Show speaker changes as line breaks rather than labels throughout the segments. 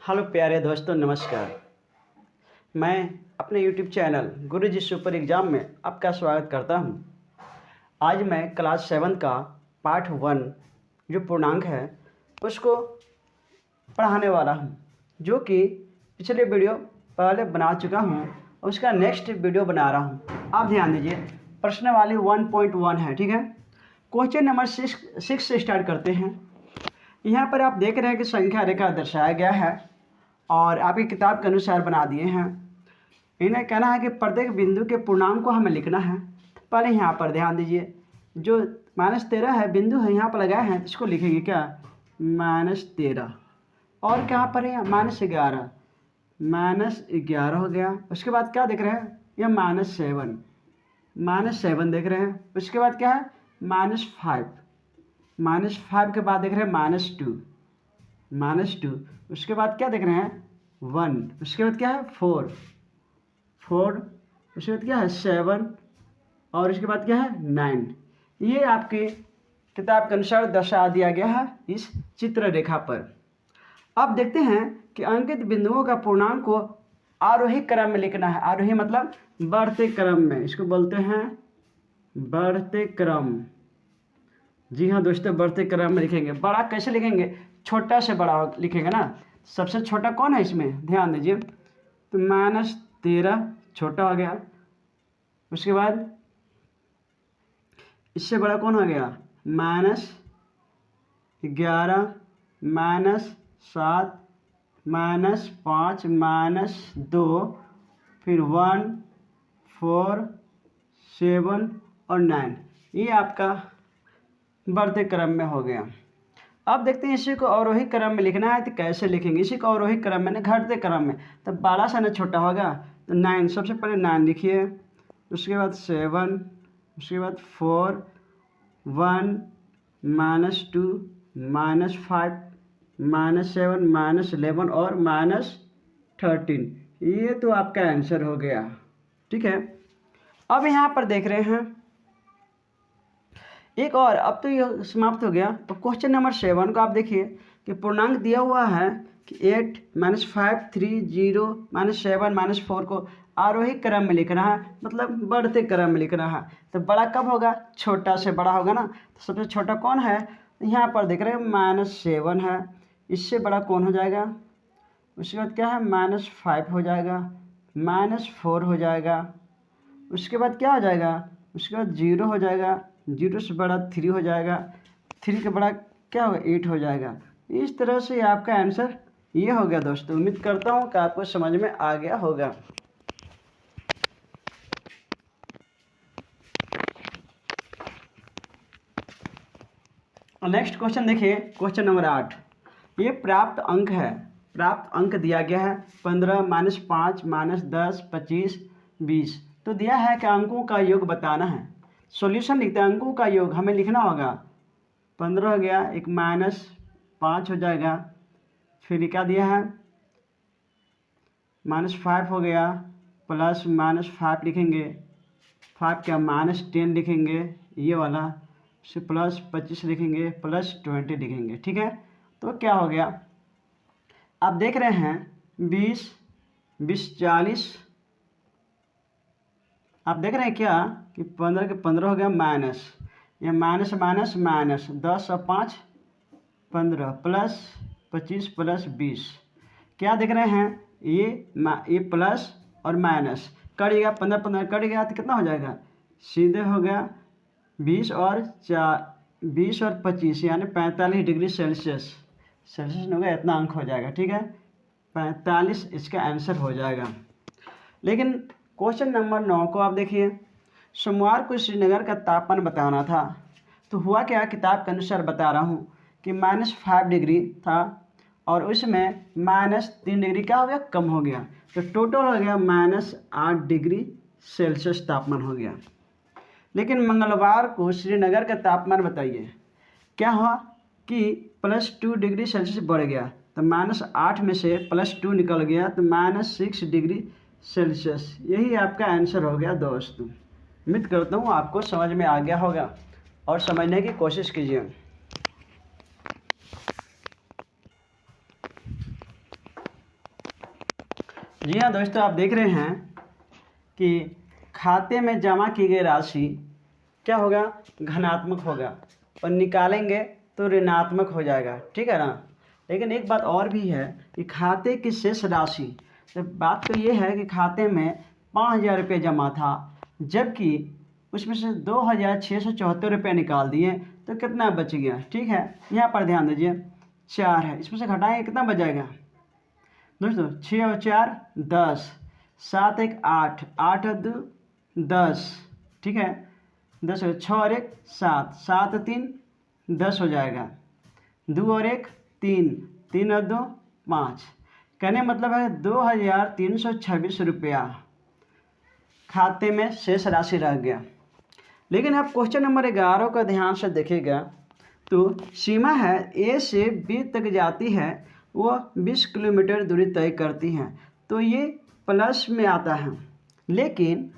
Hello प्यारे दोस्तों, नमस्कार। मैं अपने YouTube चैनल गुरुजी सुपर एग्ज़ाम में आपका स्वागत करता हूं। आज मैं क्लास 7 का पार्ट 1 जो पूर्णांक है उसको पढ़ाने वाला हूं, जो कि पिछले वीडियो पहले बना चुका हूं। उसका नेक्स्ट वीडियो बना रहा हूं। आप ध्यान दीजिए, प्रश्न वाली 1.1 है, ठीक है। क्वेश्चन नंबर 6 से स्टार्ट करते हैं। यहाँ पर आप देख रहे हैं कि संख्या रेखा दर्शाया गया है और आपकी किताब के अनुसार बना दिए हैं। इन्हें कहना है कि प्रत्येक बिंदु के पूर्णांक को हमें लिखना है। पहले यहाँ पर ध्यान दीजिए, जो -13 है बिंदु है यहाँ पर लगाए हैं, तो इसको लिखेंगे क्या, -13। और कहाँ पर है, -11, -11 हो गया। उसके बाद क्या देख रहे हैं, यह -7 देख रहे हैं। उसके बाद क्या है, -5 के बाद देख रहे हैं -2। उसके बाद क्या देख रहे हैं, 1। उसके बाद क्या है, 4। उसके बाद क्या है, 7। और उसके बाद क्या है, 9। ये आपकी किताब के अनुसार दर्शा दिया गया है इस चित्र रेखा पर। अब देखते हैं कि अंकित बिंदुओं का पूर्णांक को आरोही क्रम में लिखना है। आरोही मतलब बढ़ते क्रम में, इसको बोलते हैं बढ़ते क्रम। जी हाँ दोस्तों, बढ़ते क्रम में लिखेंगे। बड़ा कैसे लिखेंगे, छोटा से बड़ा लिखेंगे ना। सबसे छोटा कौन है इसमें, ध्यान दीजिए, तो -13 छोटा हो गया। उसके बाद इससे बड़ा कौन हो गया, -11, -7, -5, -2, फिर 1, 4, 7 और 9। ये आपका बढ़ते क्रम में हो गया। अब देखते हैं इसी को अवरोही क्रम में लिखना है तो कैसे लिखेंगे। इसी को अवरोही क्रम में ना घटते क्रम में, तो बड़ा सा ना छोटा होगा, तो 9। सबसे पहले 9 लिखिए। उसके बाद 7, उसके बाद 4, 1, -2, -5, -7, -11 और -13। ये तो आपका आंसर हो गया, ठीक है। अब यहाँ पर देख रहे हैं एक और, अब तो ये समाप्त हो गया। तो क्वेश्चन नंबर 7 को आप देखिए कि पूर्णांक दिया हुआ है कि 8, -5, 3, 0, -7, -4 को आरोही क्रम में लिखना है, मतलब बढ़ते क्रम में लिखना है। तो बड़ा कब होगा, छोटा से बड़ा होगा ना। तो सबसे छोटा कौन है, यहाँ पर देख रहे हैं -7 है। इससे बड़ा कौन हो जाएगा, उसके बाद क्या है, -5 हो जाएगा, -4 हो जाएगा। उसके बाद क्या हो जाएगा, उसके बाद 0 हो जाएगा, 0 से बड़ा 3 हो जाएगा, 3 के बड़ा क्या होगा, 8 हो जाएगा। इस तरह से आपका आंसर ये हो गया दोस्तों। उम्मीद करता हूँ कि आपको समझ में आ गया होगा। नेक्स्ट क्वेश्चन देखिए, क्वेश्चन नंबर 8। ये प्राप्त अंक है, प्राप्त अंक दिया गया है 15, -5, -10, 25, 20। तो दिया है कि अंकों का योग बताना है। सॉल्यूशन लिखते हैं, अंकों का योग हमें लिखना होगा। 15 हो गया, एक -5 हो जाएगा, फिर क्या दिया है, -5 हो गया, प्लस -5 लिखेंगे, 5 क्या -10 लिखेंगे ये वाला, फिर प्लस 25 लिखेंगे, प्लस 20 लिखेंगे, ठीक है। तो क्या हो गया, आप देख रहे हैं 20, 40। आप देख रहे हैं क्या कि 15 के 15 हो गया माइनस, ये माइनस माइनस माइनस, 10 और 5 15, प्लस 25 प्लस 20। क्या देख रहे हैं, ये प्लस और माइनस कट गया, 15 15 कट गया तो कितना हो जाएगा, सीधे हो गया 20 और 25 यानी 45 डिग्री सेल्सियस हो गया, इतना अंक हो जाएगा, ठीक है। 45 इसका आंसर हो जाएगा। लेकिन क्वेश्चन नंबर 9 को आप देखिए, सोमवार को श्रीनगर का तापमान बताना था। तो हुआ क्या, किताब के अनुसार बता रहा हूँ कि -5 डिग्री था और उसमें -3 डिग्री क्या हो गया, कम हो गया। तो टोटल हो गया -8 डिग्री सेल्सियस तापमान हो गया। लेकिन मंगलवार को श्रीनगर का तापमान बताइए, क्या हुआ कि +2 डिग्री सेल्सियस बढ़ गया। तो -8 में से +2 निकल गया, तो -6 डिग्री सेल्सियस। यही आपका आंसर हो गया दोस्तों। उम्मीद करता हूँ आपको समझ में आ गया होगा और समझने की कोशिश कीजिए। जी हाँ दोस्तों, आप देख रहे हैं कि खाते में जमा की गई राशि क्या होगा, धनात्मक होगा, और निकालेंगे तो ऋणात्मक हो जाएगा, ठीक है ना। लेकिन एक बात और भी है कि खाते की शेष राशि, तो बात तो ये है कि खाते में 5,000 रुपये जमा था, जबकि उसमें से 2,674 रुपये निकाल दिए, तो कितना बच गया, ठीक है। यहाँ पर ध्यान दीजिए, 4 है, इसमें से घटाएंगे कितना बच जाएगा दोस्तों, 6 और 4 10, 7 1 8, 8 और 2 10, ठीक है। 10 और 6 और 1 7, 7 और 3 10 हो जाएगा। 2 और 1 3, 3 और 2 5। कहने मतलब है 2,326 रुपया खाते में शेष राशि रह गया। लेकिन आप क्वेश्चन नंबर 11 का ध्यान से देखिएगा तो सीमा है ए से बी तक जाती है, वो 20 किलोमीटर दूरी तय करती हैं, तो ये प्लस में आता है। लेकिन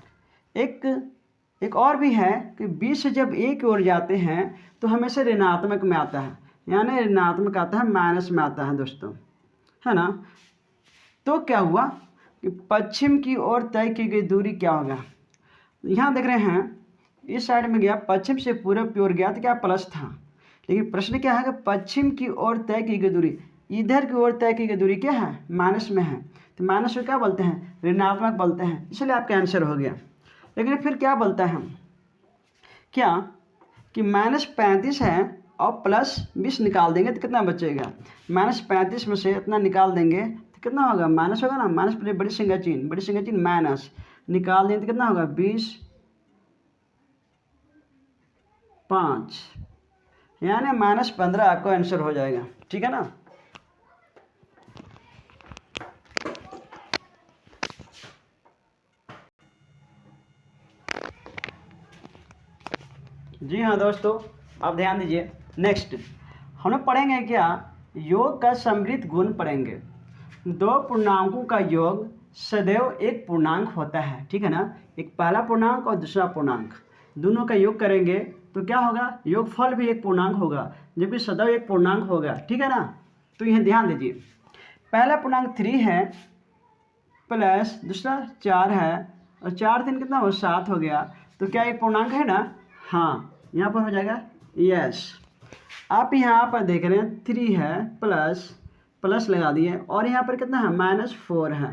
एक और भी है कि 20 से जब ए की ओर जाते हैं तो हमेशा ऋणात्मक में आता है, यानी ऋणात्मक आता है, माइनस में आता है दोस्तों, है ना। तो क्या हुआ कि पश्चिम की ओर तय की गई दूरी क्या होगा, यहाँ देख रहे हैं इस साइड में गया, पश्चिम से पूरब की ओर गया तो क्या प्लस था। लेकिन प्रश्न क्या है कि पश्चिम की ओर तय की गई दूरी, इधर की ओर तय की गई दूरी क्या है, माइनस में है, तो माइनस को क्या बोलते हैं, ऋणात्मक बोलते हैं, इसलिए आपका आंसर हो गया। लेकिन फिर क्या बोलता है क्या कि -35 है और +20 निकाल देंगे तो कितना बचेगा, -35 में से इतना निकाल देंगे तो कितना होगा, माइनस होगा ना, माइनस प्लस बड़ी संख्या चिन्ह माइनस निकाल देंगे तो कितना होगा 20 5, यानी -15 आपका आंसर हो जाएगा, ठीक है ना। जी हाँ दोस्तों, आप ध्यान दीजिए। नेक्स्ट हम लोग पढ़ेंगे क्या, योग का समृद्ध गुण पढ़ेंगे। दो पूर्णांकों का योग सदैव एक पूर्णांक होता है, ठीक है ना। एक पहला पूर्णांक और दूसरा पूर्णांक, दोनों का योग करेंगे तो क्या होगा, योगफल भी एक पूर्णांक होगा, जबकि सदैव एक पूर्णांक होगा, ठीक है ना। तो यह ध्यान दीजिए, पहला पूर्णांक 3 है प्लस दूसरा 4 है, और 4 3 कितना हो 7 हो गया, तो क्या एक पूर्णांक है ना, हाँ, यहाँ पर हो जाएगा यस। आप यहाँ पर देख रहे हैं 3 है प्लस लगा दिए, और यहाँ पर कितना है -4 है,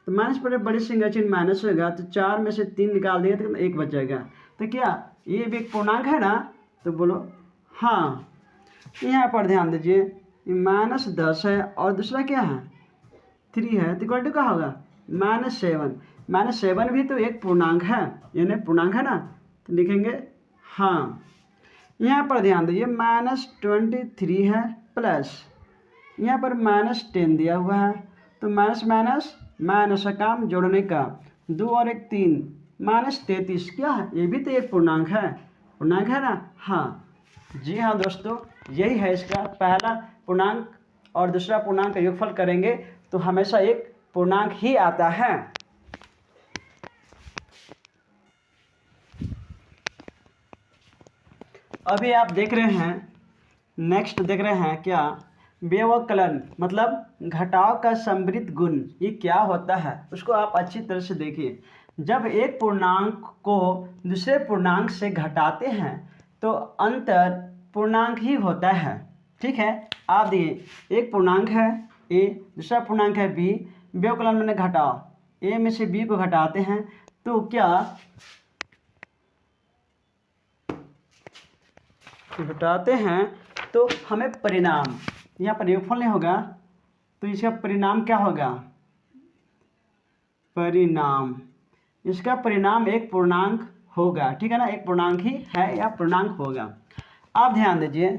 तो माइनस पर बड़ी संख्या चिन्ह माइनस होगा, तो 4 में से 3 निकाल दिए तो 1 बचेगा, तो क्या ये भी एक पूर्णांक है ना, तो बोलो हाँ। यहाँ पर ध्यान दीजिए, -10 है और दूसरा क्या है 3 है, तो इक्वल टू क्या होगा -7। -7 भी तो एक पूर्णांक है, यानी पूर्णांक है ना, तो लिखेंगे हाँ। यहाँ पर ध्यान दीजिए -23 है प्लस यहाँ पर -10 दिया हुआ है, तो माइनस माइनस माइनस का काम जोड़ने का, 2 और 1 3, -33 क्या है, ये भी तो एक पूर्णांक है ना, हाँ। जी हाँ दोस्तों, यही है इसका पहला पूर्णांक और दूसरा पूर्णांक का योगफल करेंगे तो हमेशा एक पूर्णांक ही आता है। अभी आप देख रहे हैं, नेक्स्ट देख रहे हैं क्या, व्यवकलन मतलब घटाव का समृद्ध गुण, ये क्या होता है उसको आप अच्छी तरह से देखिए। जब एक पूर्णांक को दूसरे पूर्णांक से घटाते हैं तो अंतर पूर्णांक ही होता है, ठीक है। आप देखिए, एक पूर्णांक है ए, दूसरा पूर्णांक है बी, व्यवकलन मैंने घटाव, ए में से बी को घटाते हैं तो क्या घटाते हैं तो हमें परिणाम, यहाँ पर योगफल नहीं होगा तो इसका परिणाम क्या होगा, परिणाम, इसका परिणाम एक पूर्णांक होगा, ठीक है ना, एक पूर्णांक ही है या पूर्णांक होगा। आप ध्यान दीजिए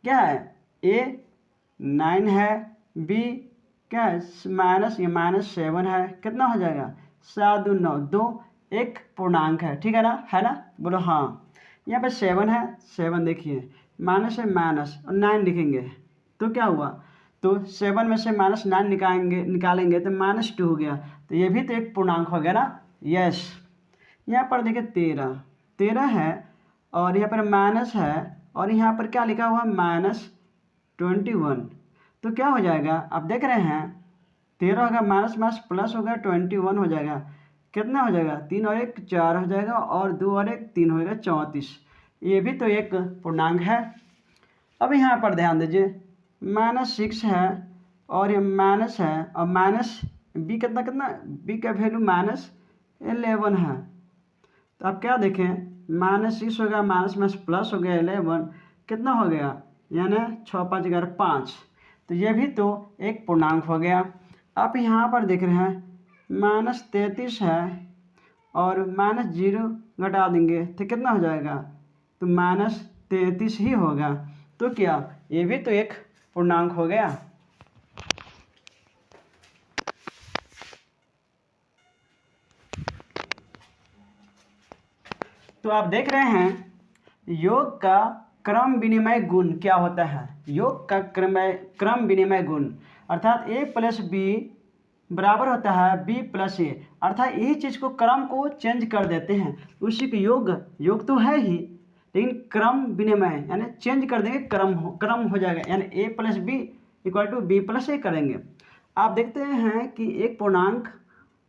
क्या है, ए 9 है, बी क्या है माइनस, ये -7 है, कितना हो जाएगा 7 2 9, 2 एक पूर्णांक है, ठीक है ना, बोलो हाँ। यहाँ पे 7 है, 7 देखिए माइनस है माइनस और 9 लिखेंगे तो क्या हुआ, तो 7 में से -9 निकालेंगे तो -2 हो गया, तो ये भी तो एक पूर्णांक हो गया ना, यस। यहाँ पर देखिए 13 है और यहाँ पर माइनस है और यहाँ पर क्या लिखा हुआ -21, तो क्या हो जाएगा, आप देख रहे हैं 13 होगा, माइनस माइनस प्लस होगा 21 हो जाएगा। कितना हो जाएगा, 3 और 1 4 हो जाएगा, और 2 और 1 3 होगा 34। ये भी तो एक पूर्णांक है। अब यहाँ पर ध्यान दीजिए, -6 है और ये माइनस है, और माइनस बी कितना कितना, बी का वैल्यू -11 है। तो आप क्या देखें, -6 हो गया, माइनस माइनस प्लस हो गया 11, कितना हो गया, यानी 6 5 11 5। तो ये भी तो एक पूर्णांक हो गया। आप यहाँ पर देख रहे हैं -33 है और -0 घटा देंगे तो कितना हो जाएगा, तो -33 ही होगा। तो क्या ये भी तो एक पूर्णांक हो गया। तो आप देख रहे हैं योग का क्रम विनिमय गुण क्या होता है। योग का क्रम विनिमय गुण अर्थात a प्लस बी बराबर होता है b प्लस ए, अर्थात यही चीज़ को क्रम को चेंज कर देते हैं, उसी को योग तो है ही, लेकिन क्रम विनिमय यानी चेंज कर देंगे, क्रम हो जाएगा, यानी a plus B equal to B plus A करेंगे। आप देखते हैं कि एक पूर्णांक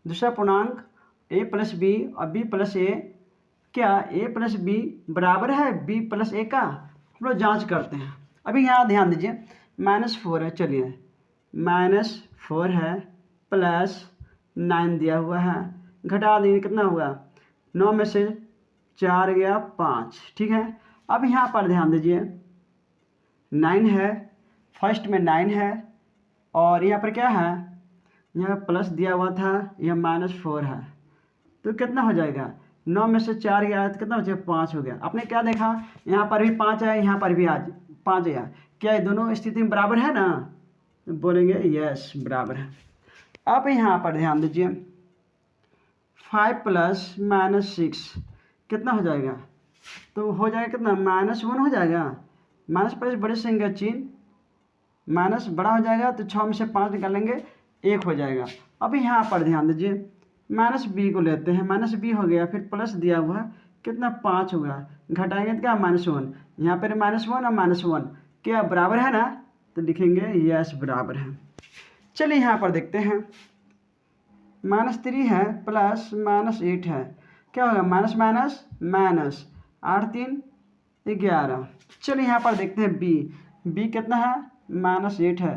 दूसरा पूर्णांक a प्लस बी और b प्लस ए, क्या a प्लस बी बराबर है b प्लस ए का, हम लोग जाँच करते हैं। अभी यहाँ ध्यान दीजिए, -4 है, चलिए -4 है प्लस 9 दिया हुआ है, घटा देंगे कितना हुआ, 9 में से 4 गया 5, ठीक है। अब यहाँ पर ध्यान दीजिए 9 है, फर्स्ट में 9 है, और यहाँ पर क्या है, यहाँ प्लस दिया हुआ था, यह -4 है, तो कितना हो जाएगा, 9 में से 4 गया तो कितना हो जाएगा, 5 हो गया। आपने क्या देखा, यहाँ पर भी 5 है, यहाँ पर भी आज 5 आया, क्या ये दोनों स्थिति में बराबर है ना, बोलेंगे यस बराबर है। अब यहाँ पर ध्यान दीजिए 5 प्लस -6 कितना हो जाएगा, तो हो जाएगा कितना, -1 हो जाएगा, माइनस प्लस बड़े संख्या चिन्ह, माइनस बड़ा हो जाएगा तो 6 में से 5 निकालेंगे 1 हो जाएगा। अब यहाँ पर ध्यान दीजिए -b को लेते हैं, -b हो गया, फिर प्लस दिया हुआ कितना 5 होगा, घटाएंगे तो क्या -1, यहाँ पर -1 और -1 क्या बराबर है ना, तो लिखेंगे यस बराबर है। चलिए यहाँ पर देखते हैं -3 है प्लस -8 है, क्या होगा, माइनस माइनस माइनस 8 3 11। चलिए यहाँ पर देखते हैं b कितना है, -8 है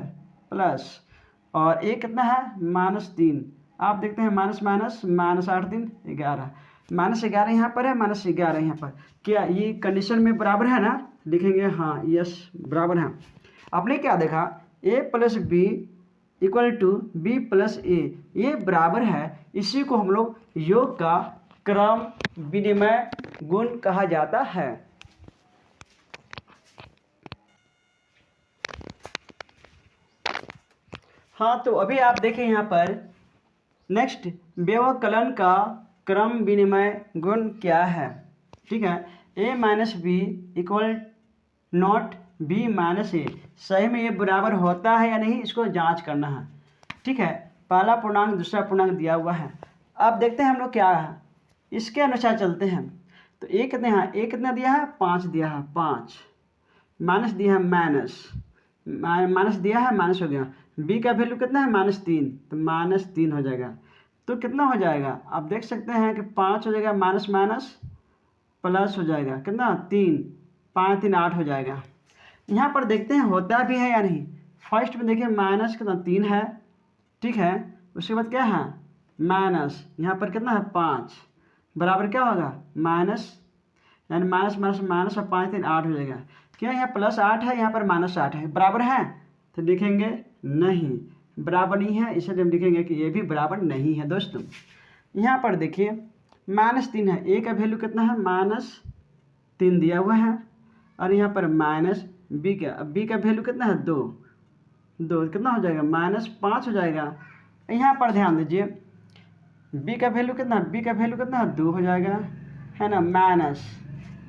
प्लस, और a कितना है, -3। आप देखते हैं माइनस माइनस माइनस 8 3 11, -11 यहाँ पर है, -11 यहाँ पर, क्या ये कंडीशन में बराबर है ना, लिखेंगे हाँ यस बराबर है। आपने क्या देखा, a plus B equal to B plus A, ये बराबर है, इसी को हम लोग योग का क्रम विनिमय गुण कहा जाता है। हाँ, तो अभी आप देखें यहाँ पर नेक्स्ट व्यवकलन का क्रम विनिमय गुण क्या है, ठीक है। a minus B equal not b minus A, सही में ये बराबर होता है या नहीं, इसको जांच करना है, ठीक है। पहला पूर्णांक दूसरा पूर्णांक दिया हुआ है, अब देखते हैं हम लोग क्या है, इसके अनुसार चलते हैं। तो a कितने हैं, a कितना दिया है, 5 दिया है, 5 माइनस दिया है, माइनस दिया है, माइनस हो गया। b का वैल्यू कितना है, -3, तो -3 हो जाएगा। तो कितना हो जाएगा, आप देख सकते हैं कि 5 हो जाएगा, माइनस माइनस प्लस हो जाएगा, कितना 3, 5 3 8 हो जाएगा। यहाँ पर देखते हैं होता भी है या नहीं। फर्स्ट में देखिए माइनस कितना 3 है, ठीक है, उसके बाद क्या है माइनस, यहाँ पर कितना है 5, बराबर क्या होगा माइनस, यानी माइनस माइनस माइनस और 5 3 8 हो जाएगा। क्या यहाँ +8 है, यहाँ पर -8 है, बराबर है, तो लिखेंगे नहीं बराबर नहीं है, इसलिए हम लिखेंगे कि ये भी बराबर नहीं है। दोस्तों यहाँ पर देखिए -3 है, a का वैल्यू कितना है, -3 दिया हुआ है, और यहाँ पर माइनस b का वैल्यू कितना है 2 कितना हो जाएगा -5 हो जाएगा। यहाँ पर ध्यान दीजिए b का वैल्यू कितना है 2 हो जाएगा, है ना, माइनस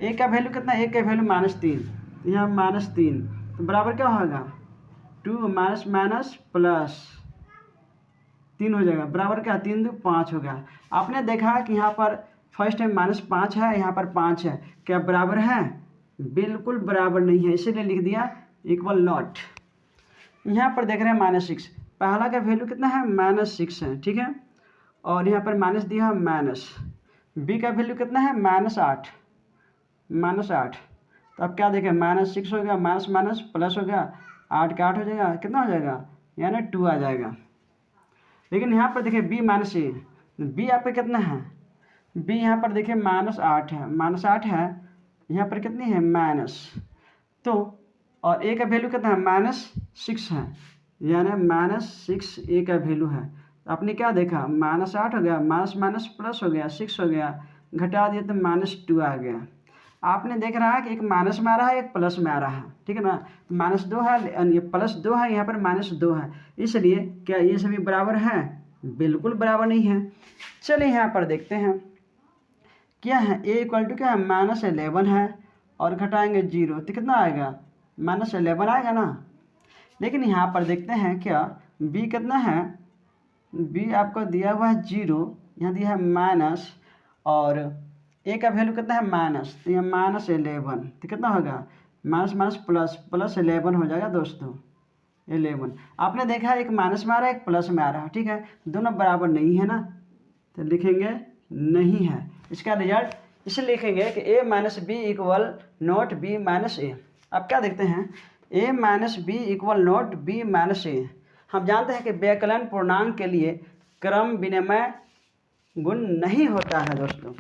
a का वैल्यू कितना है, a का वैल्यू -3, यहाँ -3, तो बराबर क्या होगा 2 माइनस माइनस प्लस 3 हो जाएगा, बराबर क्या 3 2 5 हो गया। आपने देखा कि यहाँ पर फर्स्ट में -5 है, यहाँ पर 5 है, क्या बराबर है, बिल्कुल बराबर नहीं है, इसीलिए लिख दिया इक्वल नॉट। यहाँ पर देख रहे हैं -6, पहला का वैल्यू कितना है -6 है, ठीक है। और यहाँ पर माइनस दिया है माइनस, बी का वैल्यू कितना है -8, -8। तो अब क्या देखें, -6 हो गया, माइनस माइनस प्लस हो गया, 8 का 8 हो जाएगा, कितना हो जाएगा, यानी 2 आ जाएगा। लेकिन यहाँ पर देखिए बी -a, बी आपका कितना है, बी यहाँ पर देखिए -8 है, -8 है, यहाँ पर कितनी है माइनस, तो और ए का वैल्यू कितना है -6 है, यानी -6 ए का वैल्यू है। तो आपने क्या देखा, -8 हो गया, माइनस माइनस प्लस हो गया, 6 हो गया, घटा दिया तो -2 आ गया। आपने देख रहा है कि एक माइनस में आ रहा है, एक प्लस में आ रहा है, ठीक है ना। तो -2 है, ये +2 है, यहाँ पर -2 है, इसलिए क्या ये सभी बराबर हैं, बिल्कुल बराबर नहीं है। चलिए यहाँ पर देखते हैं क्या है, a इक्वल टू क्या है -11 है, और घटाएंगे 0 तो कितना आएगा, -11 आएगा ना। लेकिन यहाँ पर देखते हैं क्या b कितना है, b आपको दिया हुआ है 0, यहाँ दिया है माइनस, और a का वैल्यू कितना है माइनस, तो यहाँ -11 तो कितना होगा, माइनस माइनस प्लस, +11 हो जाएगा दोस्तों, 11। आपने देखा है एक माइनस में आ रहा है, एक प्लस में आ रहा है, ठीक है, दोनों बराबर नहीं है ना, तो लिखेंगे नहीं है। इसका रिजल्ट इसे लिखेंगे कि a minus B equal not B minus A. अब क्या देखते हैं, a minus B equal not B minus A. हम जानते हैं कि व्यकलन पूर्णांक के लिए क्रम विनिमय गुण नहीं होता है दोस्तों।